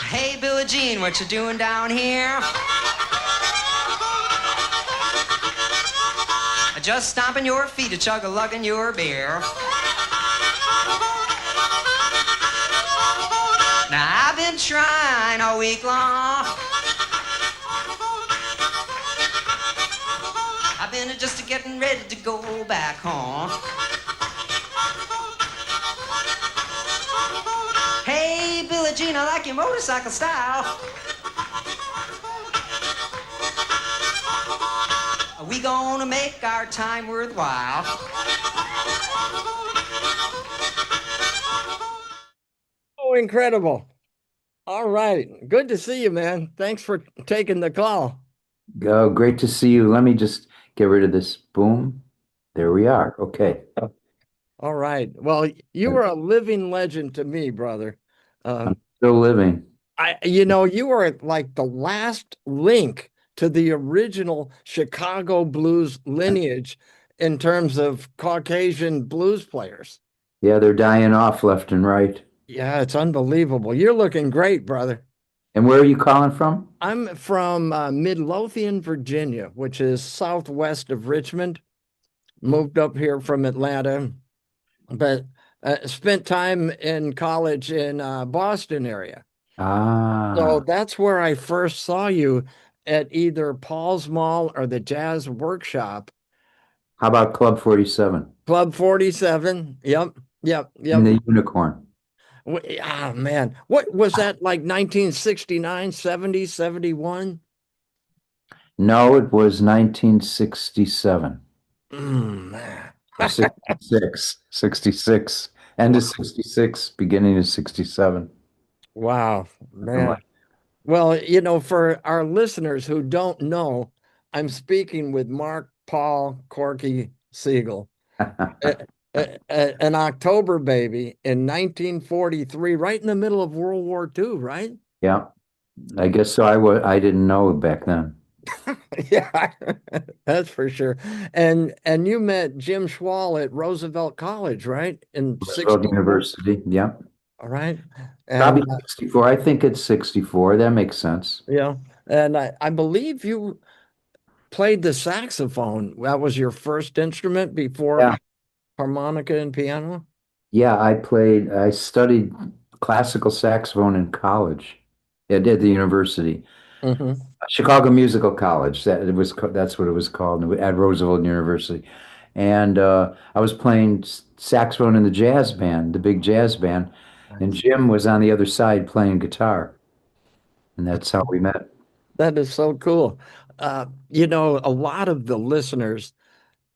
Hey, Billie Jean, what you doing down here? Just stomping your feet, a chug-a-lugging your beer. Now, I've been trying all week long. I've been just getting ready to go back home. Hey, Billie Jean, I like your motorcycle style. Are we gonna make our time worthwhile? Oh, incredible. All right. Good to see you, man. Thanks for taking the call. Go, great to see you. Let me just get rid of this. Boom. There we are. Okay. All right. Well, you were a living legend to me, brother. I'm still living. You were like the last link to the original Chicago blues lineage in terms of Caucasian blues players. Yeah, they're dying off left and right. Yeah, it's unbelievable. You're looking great, brother. And where are you calling from? I'm from Midlothian, Virginia, which is southwest of Richmond. Moved up here from Atlanta, but spent time in college in Boston area. So that's where I first saw you, at either Paul's Mall or the Jazz Workshop. How about Club 47? Club 47. Yep. In the Unicorn. Man. What was that, like 1969, 70, 71? No, it was 1967. Man. 66. End of 66, beginning of 67. Wow, man. Well, for our listeners who don't know, I'm speaking with Mark Paul Corky Siegel, an October baby in 1943, right in the middle of World War II, right? Yeah, I guess so. I didn't know back then. Yeah, that's for sure. And you met Jim Schwall at Roosevelt College, right? In Roosevelt University. Yeah. All right. Probably 64. I think it's 64. That makes sense. Yeah. And I believe you played the saxophone. That was your first instrument before harmonica and piano? Yeah, I studied classical saxophone in college. I did the university. Chicago Musical College. That's what it was called at Roosevelt University. And I was playing saxophone in the jazz band, the big jazz band, and Jim was on the other side playing guitar. And that's how we met. That is so cool. A lot of the listeners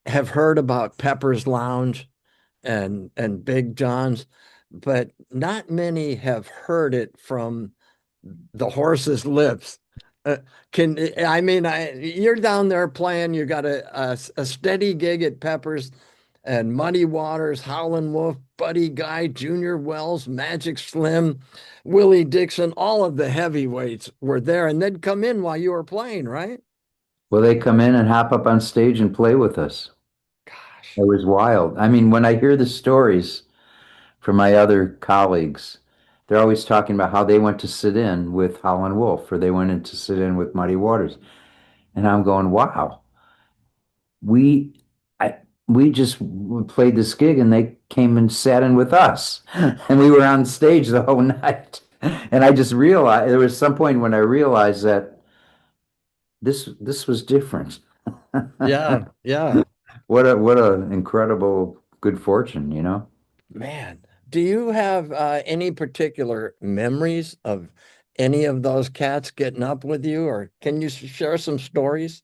have heard about Pepper's Lounge and Big John's, but not many have heard it from the horse's lips. You're down there playing, you got a steady gig at Pepper's, and Muddy Waters, Howlin' Wolf, Buddy Guy, Junior Wells, Magic Slim, Willie Dixon, all of the heavyweights were there, and they'd come in while you were playing, right? Well, they come in and hop up on stage and play with us. Gosh. It was wild. I mean, when I hear the stories from my other colleagues, they're always talking about how they went to sit in with Howlin' Wolf, or they went in to sit in with Muddy Waters. And I'm going, wow, we just played this gig and they came and sat in with us. And we were on stage the whole night. And I just realized, there was some point when I realized that this was different. Yeah. What a incredible good fortune, you know? Man, do you have any particular memories of any of those cats getting up with you, or can you share some stories?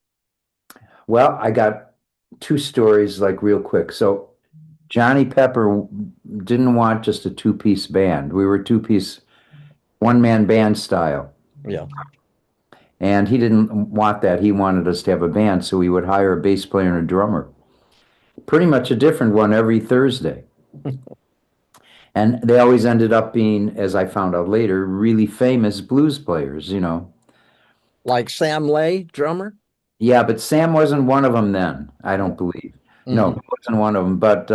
Well, I got two stories, like, real quick. So Johnny Pepper didn't want just a two-piece band. We were two-piece, one-man band style. Yeah. And he didn't want that. He wanted us to have a band, so we would hire a bass player and a drummer. Pretty much a different one every Thursday. And they always ended up being, as I found out later, really famous blues players, you know. Like Sam Lay, drummer? Yeah, but Sam wasn't one of them then, I don't believe. No, Hmm. he wasn't one of them. But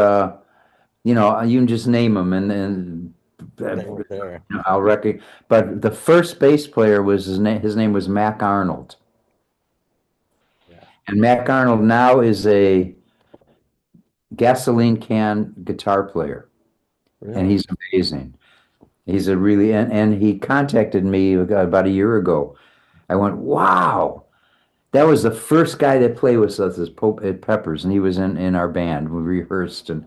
you know, you can just name them, and They were there. I'll reckon. But the first bass player was his name. His name was Mac Arnold, Yeah. and Mac Arnold now is a gasoline can guitar player, and Really? he's amazing. He's a really and he contacted me about a year ago. I went, wow, that was the first guy that played with us as Pope at Peppers, and he was in our band. We rehearsed, and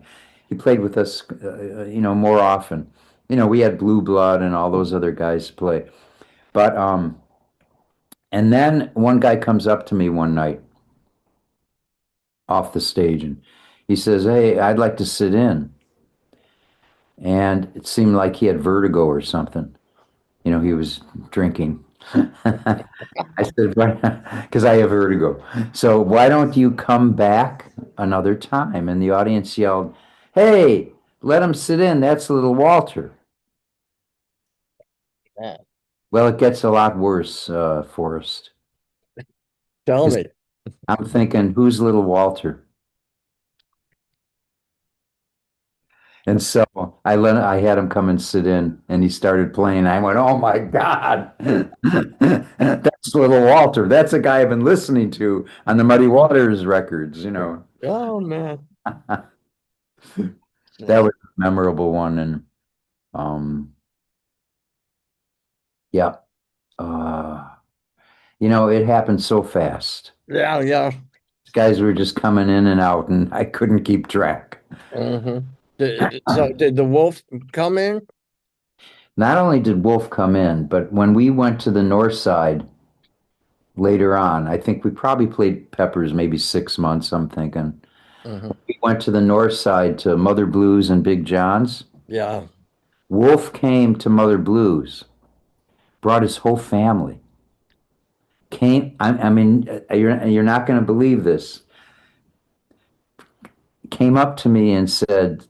he played with us, you know, more often. You know, we had Blue Blood and all those other guys to play. But and then one guy comes up to me one night off the stage, and he says, "Hey, I'd like to sit in." And it seemed like he had vertigo or something. You know, he was drinking. I said, because I have vertigo. So why don't you come back another time? And the audience yelled, "Hey, let him sit in. That's little Walter." Yeah. Well, it gets a lot worse, Forrest. Tell 'Cause me. I'm thinking, who's little Walter? And so I had him come and sit in, and he started playing. I went, "Oh my God, that's little Walter. That's a guy I've been listening to on the Muddy Waters records." You know, Oh man. that Yeah. was a memorable one, and um, yeah, uh, you know, it happened so fast. Yeah, yeah. Guys were just coming in and out, and I couldn't keep track. Hmm. So did the wolf come in? Not only did Wolf come in, but when we went to the north side later on, I think we probably played Peppers maybe 6 months, I'm thinking. Hmm. We went to the north side to Mother Blues and Big John's. Yeah. Wolf came to Mother Blues, brought his whole family. I mean, you're not going to believe this. Came up to me and said,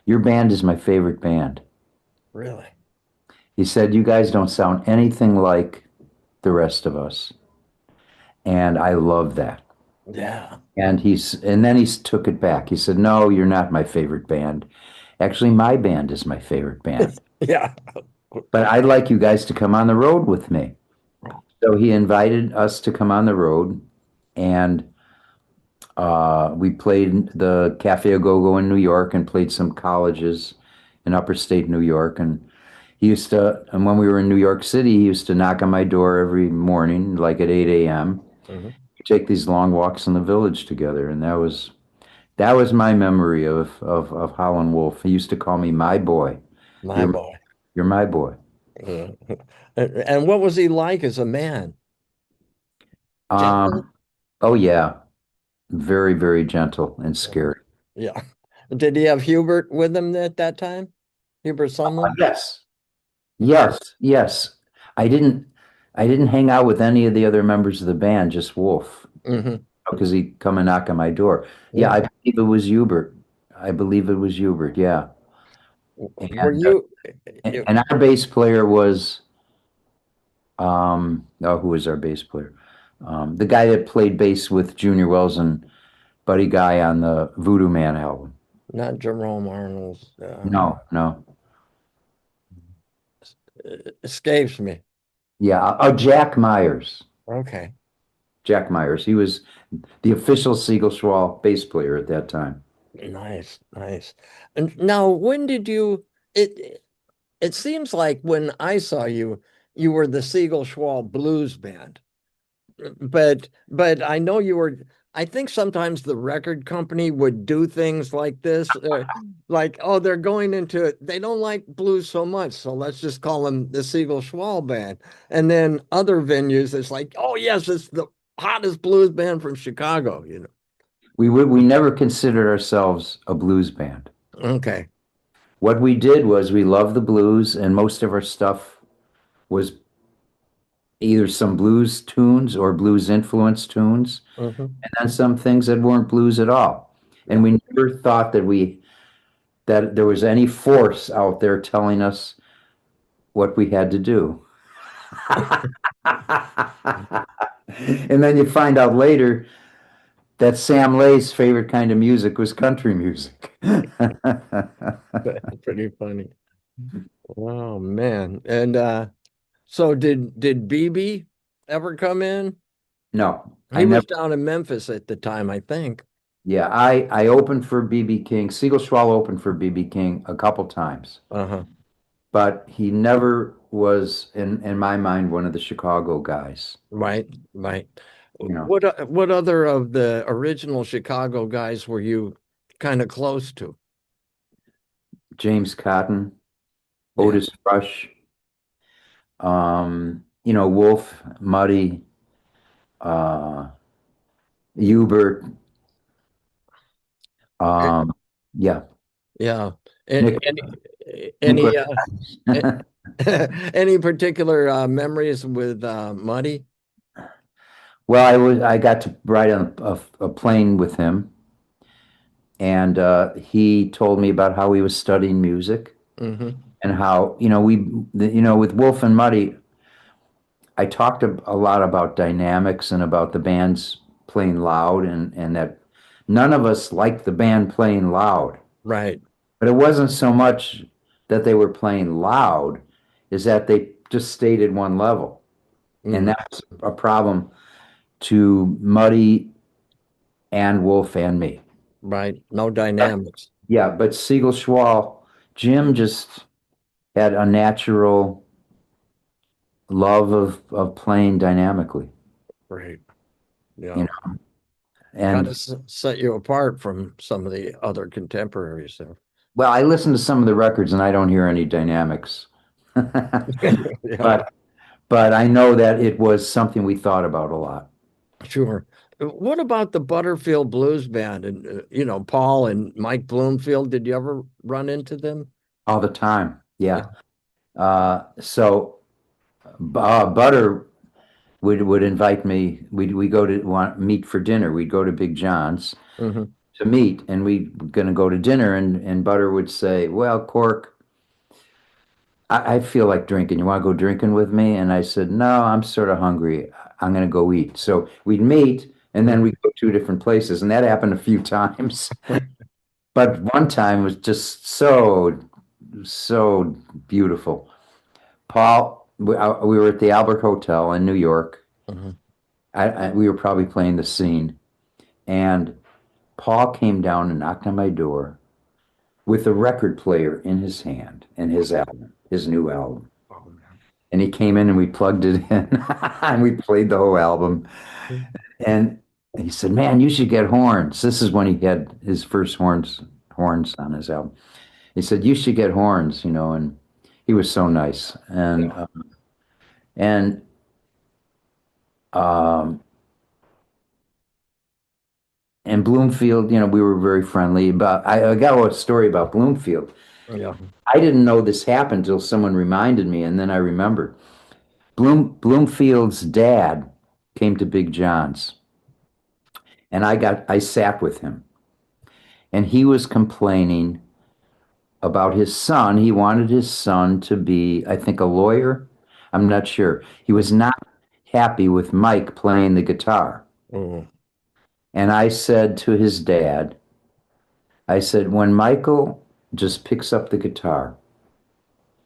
"Your band is my favorite band." Really? He said, "You guys don't sound anything like the rest of us." And I love that. Yeah. And then he took it back. He said, "No, you're not my favorite band. Actually, my band is my favorite band. Yeah. But I'd like you guys to come on the road with me." So he invited us to come on the road, and we played the Cafe A Go-Go in New York and played some colleges in upper state New York. And when we were in New York City, he used to knock on my door every morning, like at 8 a.m. Hmm. Take these long walks in the village together, and that was my memory of Howlin' Wolf. He used to call me my boy. My You're boy. you're my boy. Yeah. And what was he like as a man? Gentle? Um, oh yeah, very, very gentle and Uh-huh. scary. Yeah. Did he have Hubert with him at that time? Hubert Sumlin? Yes, yes, yes. I didn't I didn't hang out with any of the other members of the band, just Wolf, Hmm. because he'd come and knock on my door. Yeah, Yeah. I believe it was Hubert. I believe it was Hubert, yeah. Were And you? and our bass player was oh, who was our bass player? The guy that played bass with Junior Wells and Buddy Guy on the Voodoo Man album. Not Jerome Arnold. No, no. Escapes me. Yeah. Oh, Jack Myers. Okay. Jack Myers. He was the official Siegel-Schwall bass player at that time. Nice, nice. And now, when did you? It seems like when I saw you, you were the Siegel-Schwall Blues Band. But I know you were. I think sometimes the record company would do things like this, like, oh, they're going into it. They don't like blues so much, so let's just call them the Siegel-Schwall Band. And then other venues, it's like, oh yes, it's the hottest blues band from Chicago. We never considered ourselves a blues band. Okay. What we did was we loved the blues, and most of our stuff was either some blues tunes or blues influenced tunes, Mm-hmm. and then some things that weren't blues at all. And Yeah. we never thought that there was any force out there telling us what we had to do. And then you find out later that Sam Lay's favorite kind of music was country music. Pretty funny. Oh man. And so did BB ever come in? No, I He never. was down in Memphis at the time, I think. Yeah, I opened for BB King. Siegel-Schwall opened for BB King a couple times, Uh-huh. but he never was in my mind one of the Chicago guys. Right, right. You know, What other of the original Chicago guys were you kind of close to? James Cotton, Yeah. Otis Rush, Wolf, Muddy, uh, Hubert, Eh, um, yeah, Yeah. And Nick, any Nicholas. a- any particular memories with Muddy? Well, I got to ride on a plane with him, and he told me about how he was studying music Mm-hmm. and how with Wolf and Muddy, I talked a lot about dynamics and about the bands playing loud and that none of us liked the band playing loud. Right. But it wasn't so much that they were playing loud, is that they just stayed at one level. And Mm, that was a problem to Muddy and Wolf and me. right. No dynamics. Yeah, but Siegel Schwall, Jim just had a natural love of playing dynamically, Right. you Yeah. know. Kind And of set you apart from some of the other contemporaries there. well, I listen to some of the records and I don't hear any dynamics. Yeah, But I know that it was something we thought about a lot. sure. What about the Butterfield Blues Band and Paul and Mike Bloomfield? Did you ever run into them? All the time. Yeah. Yeah. So Butter would invite me. We go to want meet for dinner. We'd go to Big John's Hmm. to meet, and we gonna go to dinner. And Butter would say, "Well, Cork, I feel like drinking. You want to go drinking with me?" And I said, "No, I'm sort of hungry. I'm gonna go eat." So we'd meet, and then we'd go two different places, and that happened a few times. But one time was just so beautiful. Paul, we were at the Albert Hotel in New York. Hmm. We were probably playing the scene, and Paul came down and knocked on my door with a record player in his hand and his album, his new album. Oh, man. And he came in and we plugged it in and we played the whole album. And he said, "Man, you should get horns." This is when he had his first horns on his album. He said, "You should get horns," and he was so nice. And um, and Bloomfield, we were very friendly. But I got a story about Bloomfield. Yeah. I didn't know this happened until someone reminded me, and then I remembered. Bloomfield's dad came to Big John's, and I sat with him, and he was complaining about his son. He wanted his son to be, I think, a lawyer. I'm not sure. He was not happy with Mike playing the guitar. Oh, And I said to his dad, I said, when Michael just picks up the guitar,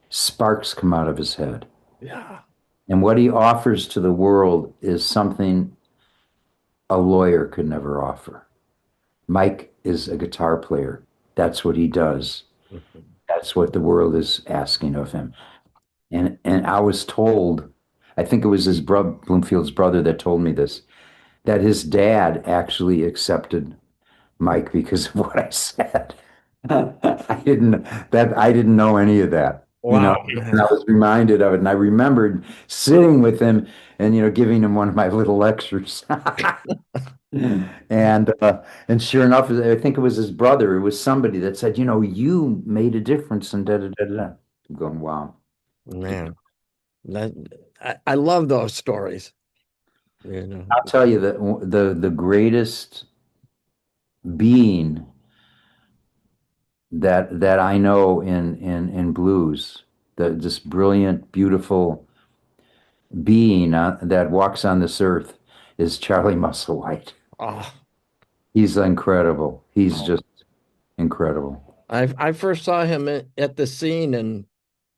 sparks come out of his head. yeah. And what he offers to the world is something a lawyer could never offer. Mike is a guitar player. That's what he does. Mhm. That's what the world is asking of him. And I was told, I think it was his Bloomfield's brother that told me this, that his dad actually accepted Mike because of what I said. I didn't know any of that. Wow, And I man. was reminded of it, and I remembered sitting with him and giving him one of my little lectures. And sure enough, I think it was his brother. It was somebody that said, you made a difference and da da da da. I'm going, wow. Man, that I love those stories. You know. I'll tell you that the greatest being that I know in blues, this brilliant, beautiful being that walks on this earth is Charlie Musselwhite. Oh, He's incredible. He's oh. just incredible. I first saw him at the scene in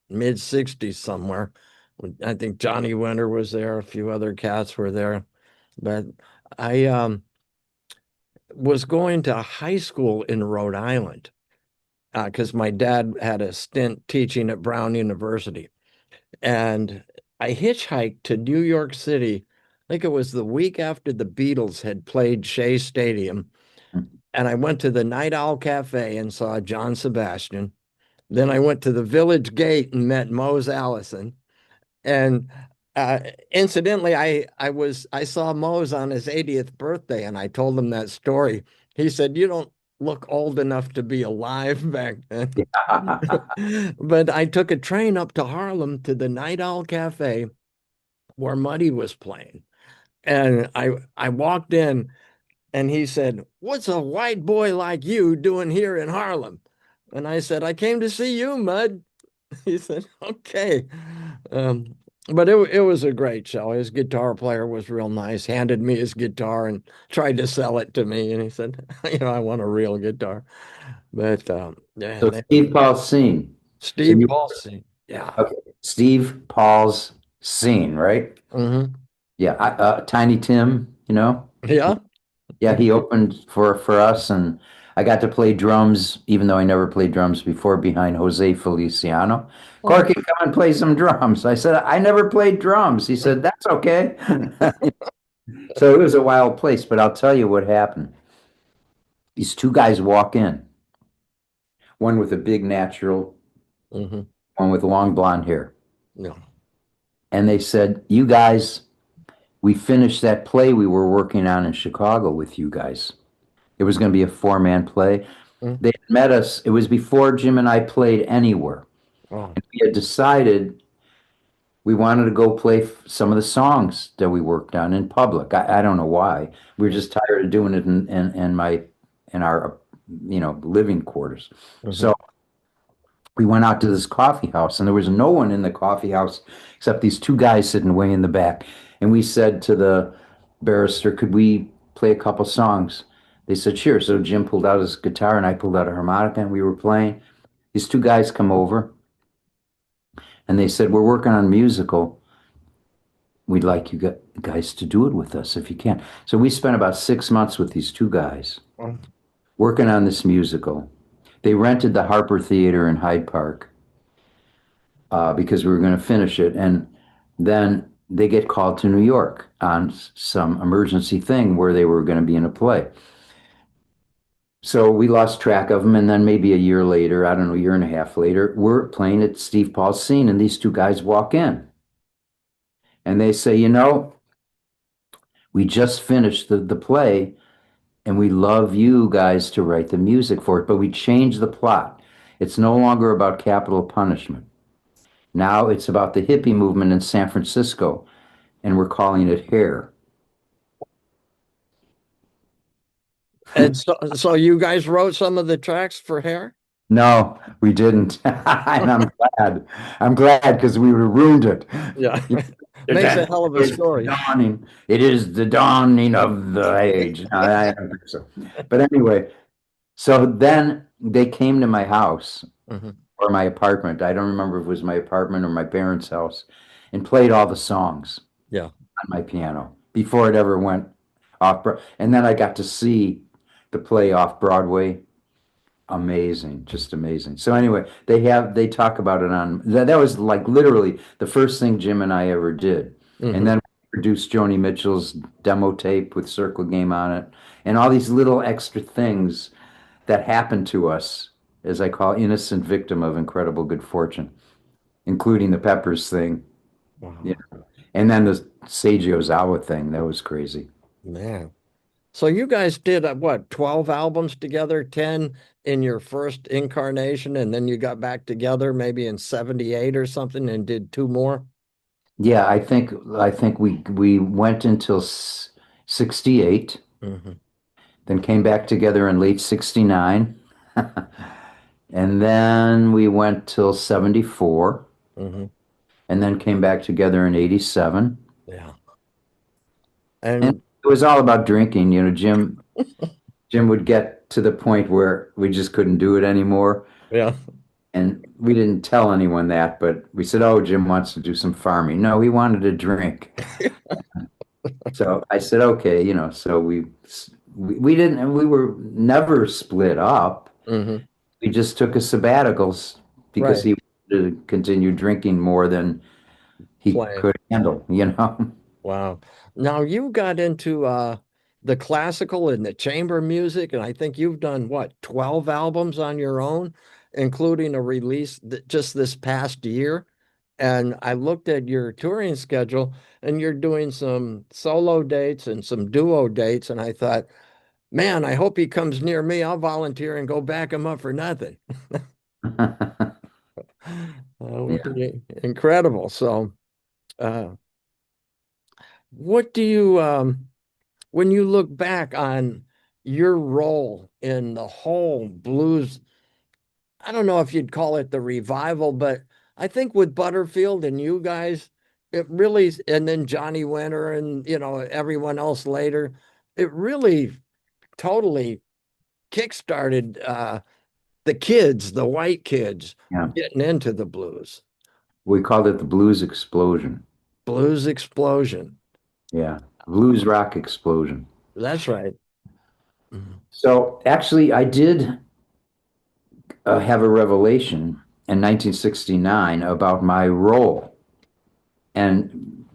mid-60s somewhere. I think Johnny Winter was there, a few other cats were there. But I was going to high school in Rhode Island because my dad had a stint teaching at Brown University. And I hitchhiked to New York City. I think it was the week after the Beatles had played Shea Stadium. And I went to the Night Owl Cafe and saw John Sebastian. Then I went to the Village Gate and met Mose Allison. And incidentally, I saw Mose on his 80th birthday, and I told him that story. He said, "You don't look old enough to be alive back then." But I took a train up to Harlem to the Night Owl Cafe where Muddy was playing. And I walked in and he said, "What's a white boy like you doing here in Harlem?" And I said, "I came to see you, Mud." He said, "Okay." Um, but it was a great show. His guitar player was real nice, handed me his guitar and tried to sell it to me. And he said, "I want a real guitar." But yeah, So Steve Paul's scene. So Steve Paulson. Yeah. okay, Steve Paul's scene, right? Hmm. Yeah, Tiny Tim, Yeah. yeah, he opened for us, and I got to play drums, even though I never played drums before, behind Jose Feliciano. Oh. Corky, come and play some drums. I said, I never played drums. He said, that's okay. So it was a wild place, but I'll tell you what happened. These two guys walk in, one with a big natural, Hmm. one with long blonde hair. Yeah. And they said, you guys, we finished that play we were working on in Chicago with you guys. It was going to be a four-man play. Mm. They had met us. It was before Jim and I played anywhere. Oh. And we had decided we wanted to go play some of the songs that we worked on in public. I don't know why. We were just tired of doing it in our living quarters. Hmm. So we went out to this coffee house, and there was no one in the coffee house except these two guys sitting way in the back. And we said to the barrister, could we play a couple songs? They said, sure. So Jim pulled out his guitar and I pulled out a harmonica and we were playing. These two guys come over and they said, we're working on a musical. We'd like you guys to do it with us if you can. So we spent about 6 months with these two guys Oh. working on this musical. They rented the Harper Theater in Hyde Park because we were going to finish it. And then they get called to New York on some emergency thing where they were going to be in a play. So we lost track of them. And then maybe a year later, I don't know, a year and a half later, we're playing at Steve Paul's scene. And these two guys walk in and they say, we just finished the play and we love you guys to write the music for it, but we changed the plot. It's no longer about capital punishment. Now it's about the hippie movement in San Francisco, and we're calling it Hair. And so you guys wrote some of the tracks for Hair? No, we didn't. And I'm glad. I'm glad because we would have ruined it. Yeah. Makes a hell of a story. Dawning. It is the dawning of the age. No, I don't think so. But anyway, so then they came to my house Hmm. or my apartment. I don't remember if it was my apartment or my parents' house, and played all the songs Yeah. on my piano before it ever went off. And then I got to see the play off Broadway. Amazing, just amazing. So anyway, they talk about it on that was like literally the first thing Jim and I ever did. Hmm. And then we produced Joni Mitchell's demo tape with Circle Game on it, and all these little extra things that happened to us, as I call innocent victim of incredible good fortune, including the Peppers thing. Wow. Yeah. And then the Seiji Ozawa thing, that was crazy. Man. So you guys did what, 12 albums together, 10 in your first incarnation, and then you got back together maybe in 78 or something and did two more? Yeah, I think we went until 68, Hmm. then came back together in late 69. And then we went till 74, Hmm. and then came back together in 87. Yeah. And And it was all about drinking. Jim would get to the point where we just couldn't do it anymore. yeah. And we didn't tell anyone that, but we said, "Oh, Jim wants to do some farming." No, he wanted to drink. So I said, "Okay, so we didn't, and we were never split up. Hmm. We just took a sabbaticals because Right. he wanted to continue drinking more than he Playing. could handle. Wow. Now you got into the classical and the chamber music, and I think you've done what, 12 albums on your own, including a release just this past year. And I looked at your touring schedule, and you're doing some solo dates and some duo dates, and I thought, man, I hope he comes near me. I'll volunteer and go back him up for nothing. Yeah. Incredible. So, uh, what do you when you look back on your role in the whole blues, I don't know if you'd call it the revival, but I think with Butterfield and you guys, it really, and then Johnny Winter and, everyone else later, it really totally kickstarted the kids, the white kids, Yeah. getting into the blues. We called it the blues explosion. Blues explosion. Yeah. Blues rock explosion. That's right. Mhm. So actually, I did have a revelation in 1969 about my role and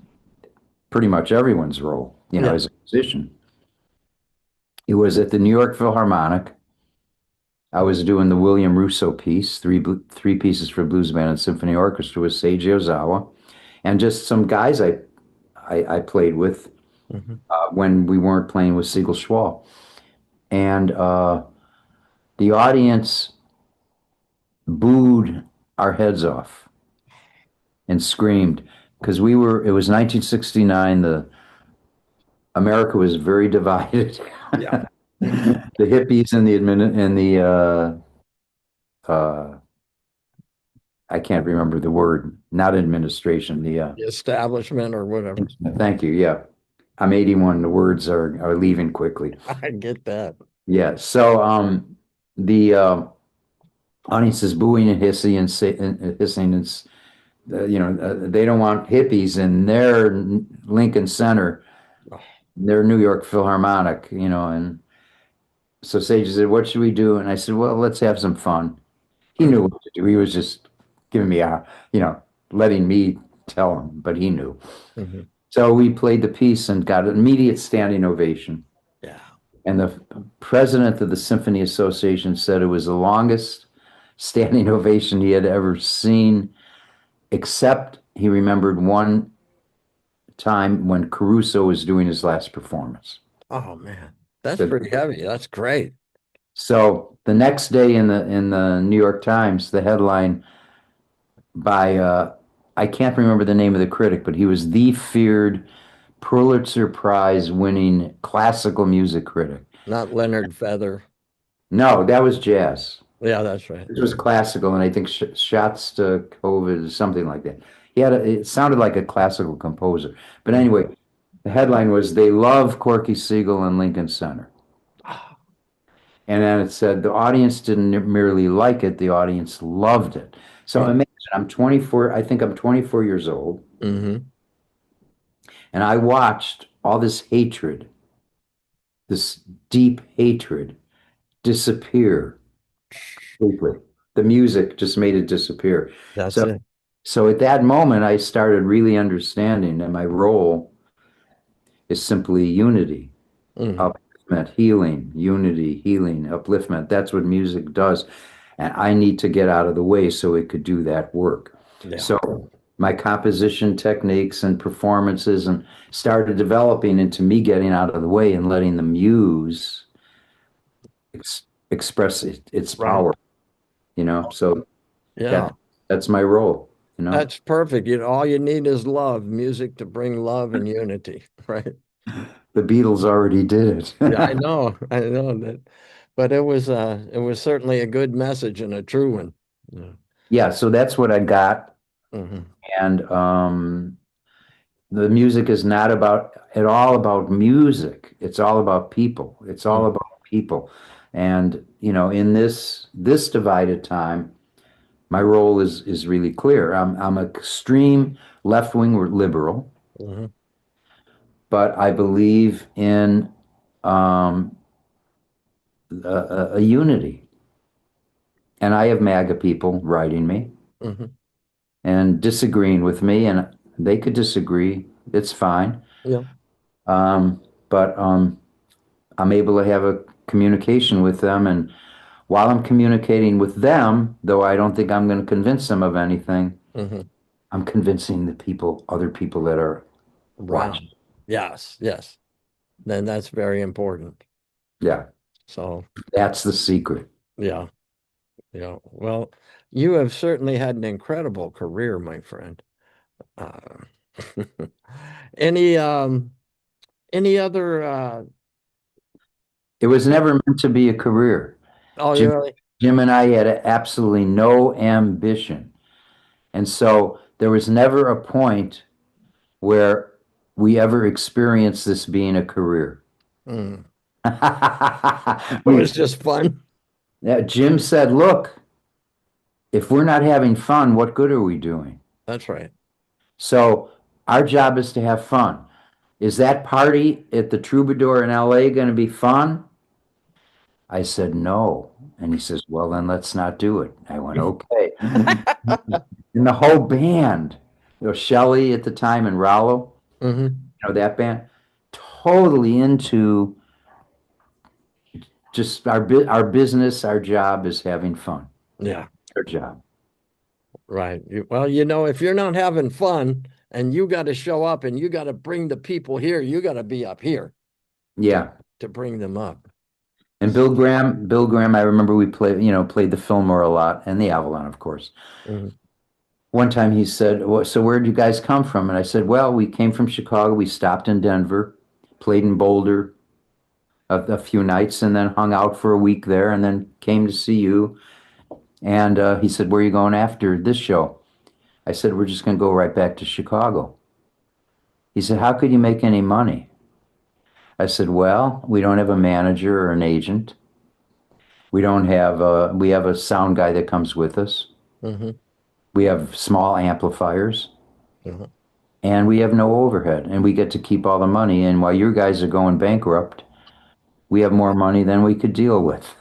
pretty much everyone's role, Yeah. as a musician. It was at the New York Philharmonic. I was doing the William Russo piece, three pieces for blues band and symphony orchestra with Seiji Ozawa, and just some guys I played with Mhm. when we weren't playing with Siegel-Schwall. And the audience booed our heads off and screamed because it was 1969. The America was very divided. Yeah. The hippies and uh, I can't remember the word, not administration, The establishment or whatever. thank you. Yeah. I'm 81. The words are leaving quickly. I get that. Yeah. So the audience is booing and hissing and hissing. They don't want hippies in their Lincoln Center, Oh, their New York Philharmonic, and so Sage said, "What should we do?" And I said, "Well, let's have some fun." He knew what to do. He was just giving me letting me tell him, but he knew. mhm. So we played the piece and got an immediate standing ovation. Yeah. And the president of the Symphony Association said it was the longest standing ovation he had ever seen, except he remembered one time when Caruso was doing his last performance. Oh man, that's So, pretty heavy. That's great. so the next day in the New York Times, the headline by I can't remember the name of the critic, but he was the feared Pulitzer Prize winning classical music critic. Not Leonard Feather. No, that was jazz. Yeah, that's right. This was classical, and I think Shots to COVID, something like that. It sounded like a classical composer. But Mhm. anyway, the headline was They Love Corky Siegel in Lincoln Center. Ah, And then it said the audience didn't merely like it, the audience loved it. So mm, imagine I'm 24, I think I'm 24 years old, mhm. and I watched all this hatred, this deep hatred disappear quickly. The music just made it disappear. That's So it. so at that moment I started really understanding that my role is simply unity, Mhm. upliftment, healing, unity, healing, upliftment. That's what music does. And I need to get out of the way so it could do that work. Yeah. So my composition techniques and performances and started developing into me getting out of the way and letting the muse express its Right. power, So Yeah. that that's my role. you know. That's perfect. All you need is love, music to bring love and unity, right? The Beatles already did Yeah, I it. know. I know that. But it was certainly a good message and a true one. Yeah. Yeah, so that's what I got. Hmm. And the music is not about at all about music. It's all about people. It's all about people. And in this divided time, my role is really clear. I'm an extreme left-wing liberal, Hmm. but I believe in um, a unity. And I have MAGA people writing me Hmm. and disagreeing with me, and they could disagree. It's fine. Yeah. But I'm able to have a communication with them. And while I'm communicating with them, though I don't think I'm going to convince them of anything, Hmm. I'm convincing other people that are Right. watching. Yes. Yes. Then that's very important. Yeah, So, that's the secret. yeah. Yeah. Well, you have certainly had an incredible career, my friend. Uh, any any other It was never meant to be a career. oh, you Jim, really? Jim and I had absolutely no ambition. And so there was never a point where we ever experienced this being a career. Mm. It We, was just fun. yeah, Jim said, look, if we're not having fun, what good are we doing? That's right. So our job is to have fun. Is that party at the Troubadour in LA going to be fun? I said, no. And he says, well, then let's not do it. I went, okay. And the whole band, Shelley at the time and Rollo, Hmm. that band, totally into just our business, our job is having fun. Yeah, Our job. right. Well, if you're not having fun and you got to show up and you got to bring the people here, you got to be up here to Yeah. to bring them up. And Bill Graham, I remember we played the Fillmore a lot and the Avalon, of course. Mhm. One time he said, well, so where did you guys come from? And I said, well, we came from Chicago. We stopped in Denver, played in Boulder a few nights, and then hung out for a week there, and then came to see you. And he said, where are you going after this show? I said, we're just going to go right back to Chicago. He said, how could you make any money? I said, well, we don't have a manager or an agent. We have a sound guy that comes with us. Mhm. We have small amplifiers Mhm. and we have no overhead and we get to keep all the money. And while your guys are going bankrupt, we have more money than we could deal with.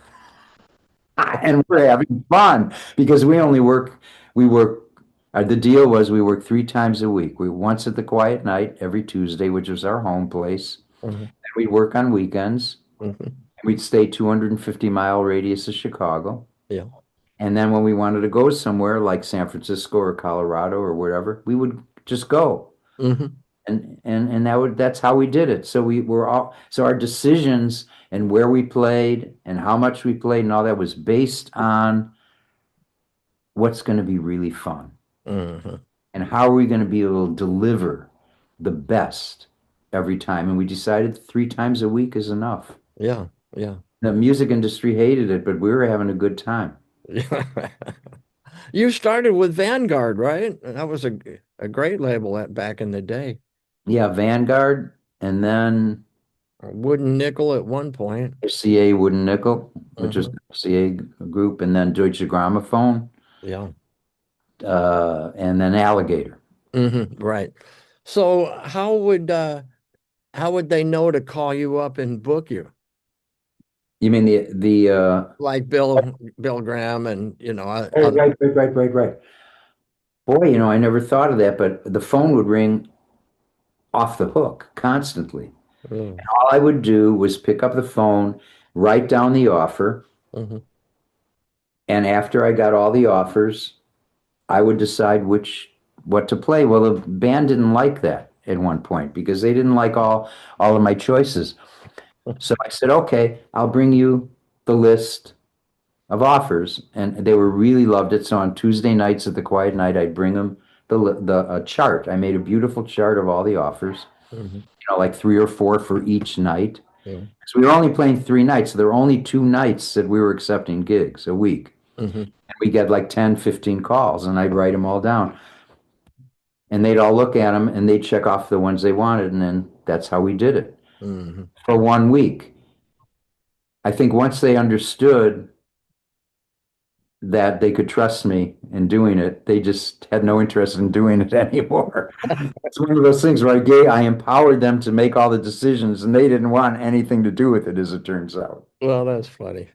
And we're having fun because we work, the deal was we work 3 times a week. We once at the Quiet Night every Tuesday, which was our home place. Mhm. And we'd work on weekends. Mhm. We'd stay 250-mile radius of Chicago. Yeah. And then when we wanted to go somewhere like San Francisco or Colorado or wherever, we would just go. Mhm. And that's how we did it. So we were all so our decisions and where we played and how much we played and all that was based on what's going to be really fun Mhm. and how are we going to be able to deliver the best every time. And we decided 3 times a week is enough. Yeah. Yeah. The music industry hated it, but we were having a good time. Yeah. You started with Vanguard, right? That was a great label back in the day. Yeah, Vanguard and then A wooden nickel at one point. CA Wooden Nickel, which was Mhm. CA group, and then Deutsche Grammophon, Yeah. and then Alligator. Right. So how would they know to call you up and book you? You mean the Like Bill Graham and right, right, right, right, right, right. Boy, I never thought of that, but the phone would ring off the hook constantly. Mm. All I would do was pick up the phone, write down the offer, Mhm. and after I got all the offers, I would decide what to play. Well, the band didn't like that at one point because they didn't like all of my choices. So I said, okay, I'll bring you the list of offers. And they were really loved it. So on Tuesday nights at the Quiet Night, I'd bring them the chart. I made a beautiful chart of all the offers, Hmm. like three or four for each night. Yeah. So we were only playing 3 nights. So there were only 2 nights that we were accepting gigs a week. Hmm. And we get like 10, 15 calls, and I'd write them all down. And they'd all look at them and they'd check off the ones they wanted. And then that's how we did it Hmm. for one week. I think once they understood that they could trust me in doing it, they just had no interest in doing it anymore. It's one of those things where I empowered them to make all the decisions, and they didn't want anything to do with it, as it turns out. Well, that's funny.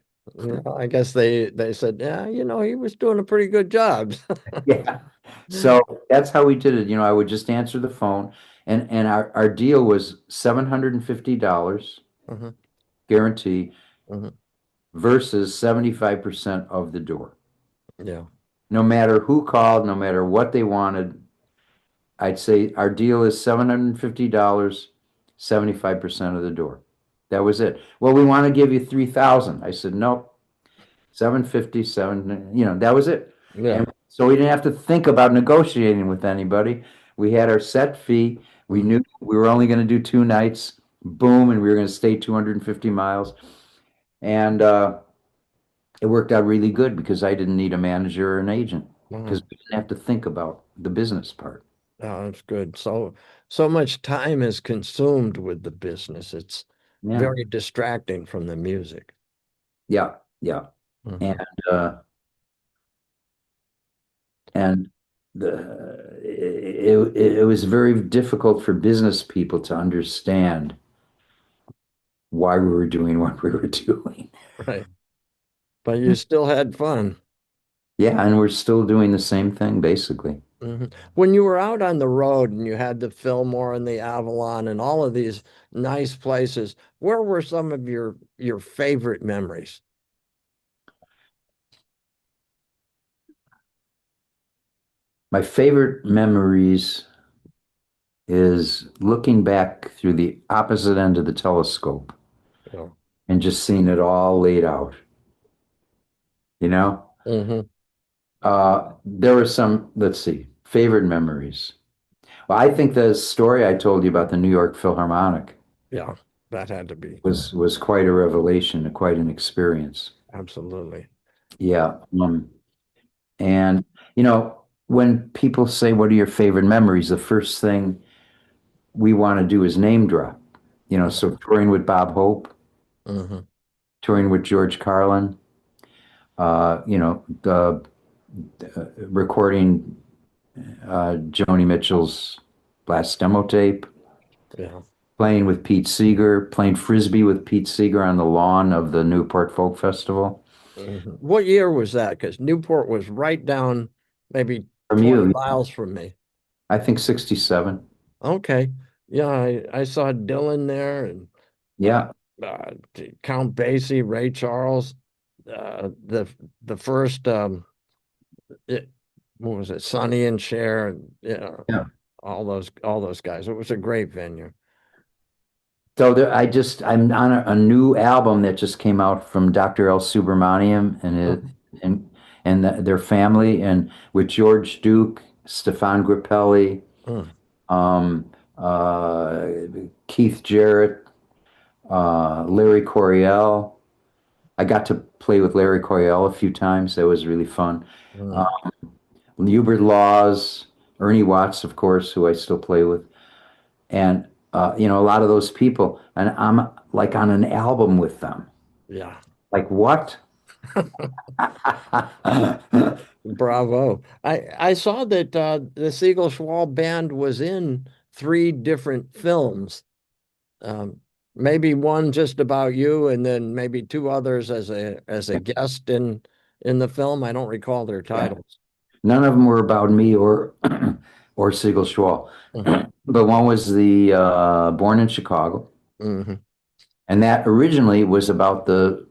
I guess they said, yeah, he was doing a pretty good job. Yeah. So that's how we did it. I would just answer the phone, and our deal was $750 Hmm. guarantee Hmm. versus 75% of the door. Yeah. No matter who called, no matter what they wanted, I'd say our deal is $750, 75% of the door. That was it. Well, we want to give you 3,000. I said, nope, 750, that was it. Yeah. And so we didn't have to think about negotiating with anybody. We had our set fee. We Mhm. knew we were only going to do 2 nights, boom, and we were going to stay 250 miles. And it worked out really good because I didn't need a manager or an agent because Wow. we didn't have to think about the business part. Oh, that's good. So much time is consumed with the business. It's Yeah. very distracting from the music. Yeah. Yeah. And Hmm. uh, and it was very difficult for business people to understand why we were doing what we were doing. Right. But you still had fun. Yeah, and we're still doing the same thing basically. Hmm. When you were out on the road and you had the Fillmore and the Avalon and all of these nice places, where were some of your favorite memories? My favorite memories is looking back through the opposite end of the telescope You and just seeing it all laid out, you know? know? There were some, let's see, favorite memories. Well, I think the story I told you about the New York Philharmonic Yeah, that had to be. was quite a revelation, quite an experience. Absolutely. Yeah. And when people say, "What are your favorite memories?" the first thing we want to do is name drop. So touring with Bob Hope, Hmm. touring with George Carlin, the recording Joni Mitchell's last demo tape, Yeah. playing with Pete Seeger, playing frisbee with Pete Seeger on the lawn of the Newport Folk Festival. Mhm. What year was that? Because Newport was right down maybe From 20 you, miles from me. I think 67. Okay. Yeah, I saw Dylan there and uh, Yeah, Count Basie, Ray Charles, the first it, what was it, Sonny and Cher, and yeah. all those guys. It was a great venue. So I'm on a new album that just came out from Dr. L. Subramaniam Oh, their family, and with George Duke, Stefan Grappelli, oh, um, uh, Keith Jarrett, Larry Coryell. I got to play with Larry Coryell a few times. That was really fun. Uh, oh. Hubert Laws, Ernie Watts, of course, who I still play with, and a lot of those people, and I'm like on an album with them. Yeah. Like what? Bravo. I saw that the Siegel-Schwall Band was in three different films. Um, maybe one just about you, and then maybe two others as a guest in the film. I don't recall their Yeah. titles. None of them were about me or Siegel-Schwall. Hmm. But one was the Born in Chicago, Hmm. and that originally was about the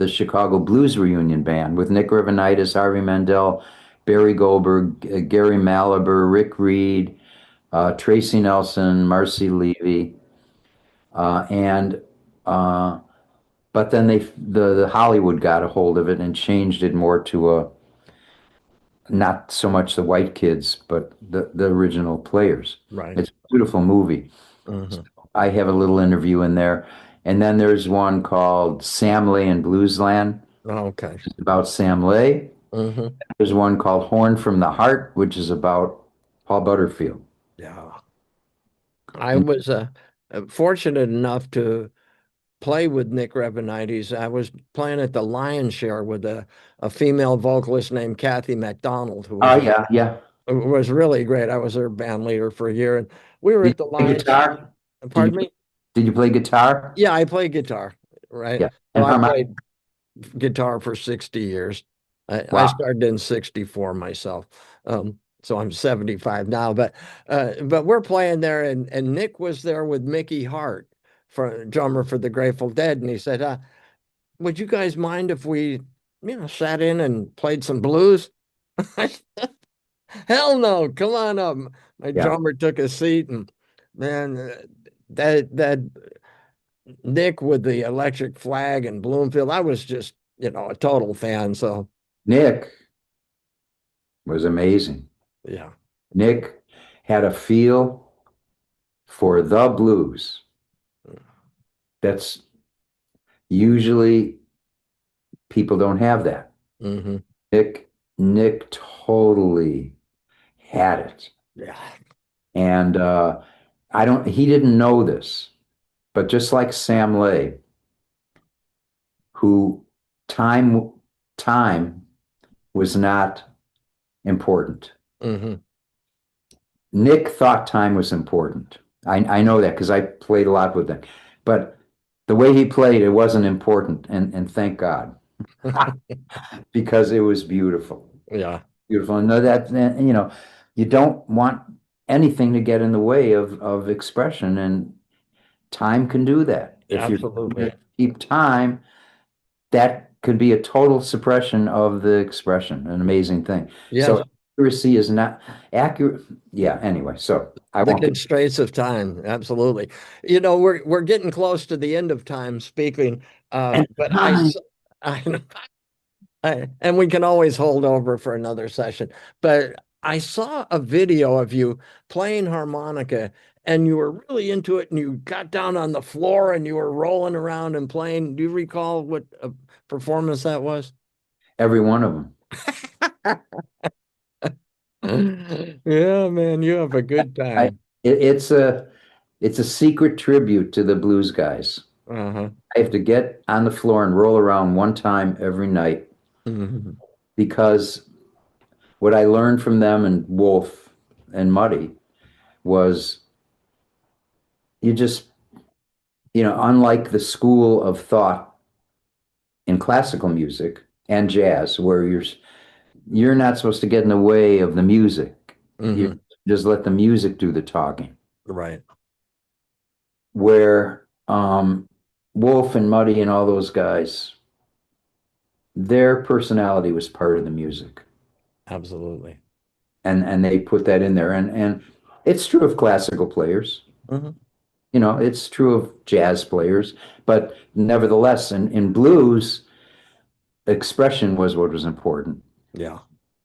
Chicago Blues Reunion Band with Nick Rivenitis, Harvey Mandel, Barry Goldberg, Gary Malaber, Rick Reed, Tracy Nelson, Marcy Levy, and but then the Hollywood got a hold of it and changed it more to not so much the white kids, but the original players. Right. It's a beautiful movie. Hmm. I have a little interview in there. And then there's one called Sam Lay in Bluesland. Okay. It's about Sam Lay. Hmm. There's one called Horn from the Heart, which is about Paul Butterfield. Yeah. I And was fortunate enough to play with Nick Rebenites. I was playing at the Lion's Share with a female vocalist named Kathy McDonald, who oh yeah, yeah. was really great. I was her band leader for a year, and we were Did at the you play Lion's. guitar? Did you Pardon me? did you play guitar? Yeah, I play guitar, right? Yeah. So And I harmonica. played guitar for 60 years. I Wow. started in 64 myself. So I'm 75 now, but we're playing there and Nick was there with Mickey Hart, for drummer for the Grateful Dead, and he said, would you guys mind if we, sat in and played some blues? Hell no, come on up. My Yeah. drummer took a seat and man, that Nick with the Electric Flag and Bloomfield, I was just, a total fan. So Nick was amazing. yeah. Nick had a feel for the blues. That's usually people don't have that. Hmm. Nick Nick totally had it. Yeah. And I don't he didn't know this, but just like Sam Lay, who time time was not important. Hmm. Nick thought time was important. I know that because I played a lot with him. But the way he played, it wasn't important, and thank God. Because it was beautiful. Yeah. Beautiful. And know that you don't want anything to get in the way of expression, and time can do that. If you're Absolutely. gonna keep time, that could be a total suppression of the expression, an amazing thing. Yes. So accuracy is not accurate. Yeah, anyway, so I The won't get constraints of time. Absolutely. We're getting close to the end of time speaking. and But time. I, and we can always hold over for another session. But I saw a video of you playing harmonica and you were really into it and you got down on the floor and you were rolling around and playing. Do you recall what performance that was? Every one of them. Yeah, man, you have a good I, time. it's a secret tribute to the blues guys. Uh-huh. I have to get on the floor and roll around one time every night Mhm. because what I learned from them and Wolf and Muddy was you just, unlike the school of thought in classical music and jazz, where you're not supposed to get in the way of the music. You Mhm. just let the music do the talking. Right. Where Wolf and Muddy and all those guys, their personality was part of the music. Absolutely. And they put that in there. And it's true of classical players. Mhm. It's true of jazz players, but nevertheless, in blues, expression was what was important. Yeah.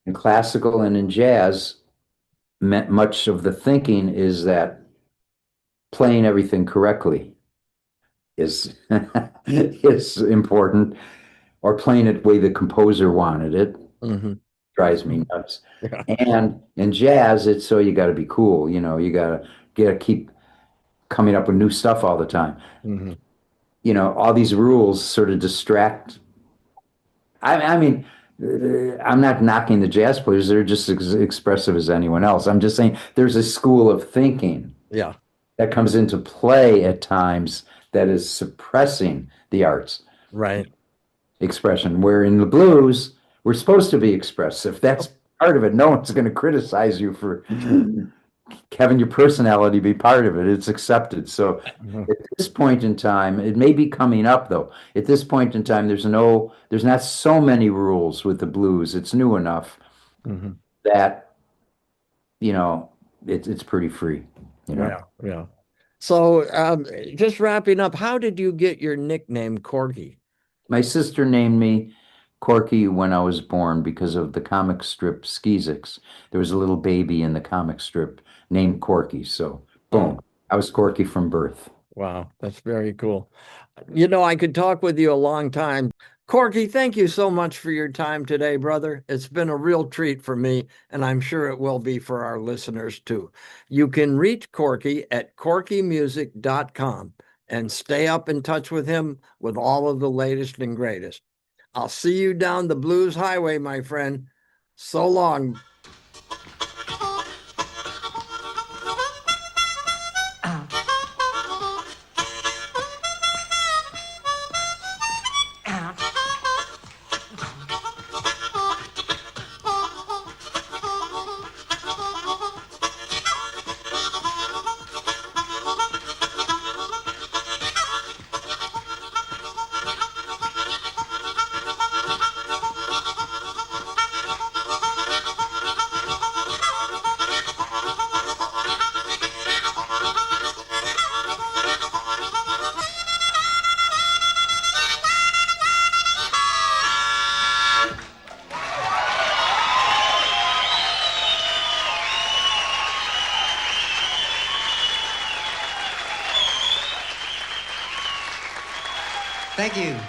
In classical and in jazz, much of the thinking is that playing everything correctly is is important, or playing it the way the composer wanted it Mhm. drives me nuts. Yeah. And in jazz, it's so you got to be cool. You gotta keep coming up with new stuff all the time. Mhm. All these rules sort of distract. I mean, I'm not knocking the jazz players; they're just as expressive as anyone else. I'm just saying there's a school of thinking Yeah. that comes into play at times that is suppressing the arts Right. expression. Where in the blues, we're supposed to be expressive. That's part of it. No one's going to criticize you for having your personality be part of it. It's accepted. So Mhm. at this point in time, it may be coming up though. At this point in time, there's not so many rules with the blues. It's new enough Mhm. that, you know, it's pretty free, you know. Yeah. Yeah. So, just wrapping up, how did you get your nickname Corky? My sister named me Corky when I was born because of the comic strip Skeezix. There was a little baby in the comic strip named Corky. So, boom, I was Corky from birth. Wow, that's very cool. You know, I could talk with you a long time. Corky, thank you so much for your time today, brother. It's been a real treat for me, and I'm sure it will be for our listeners too. You can reach Corky at corkymusic.com and stay up in touch with him with all of the latest and greatest. I'll see you down the blues highway, my friend. So long. Thank you.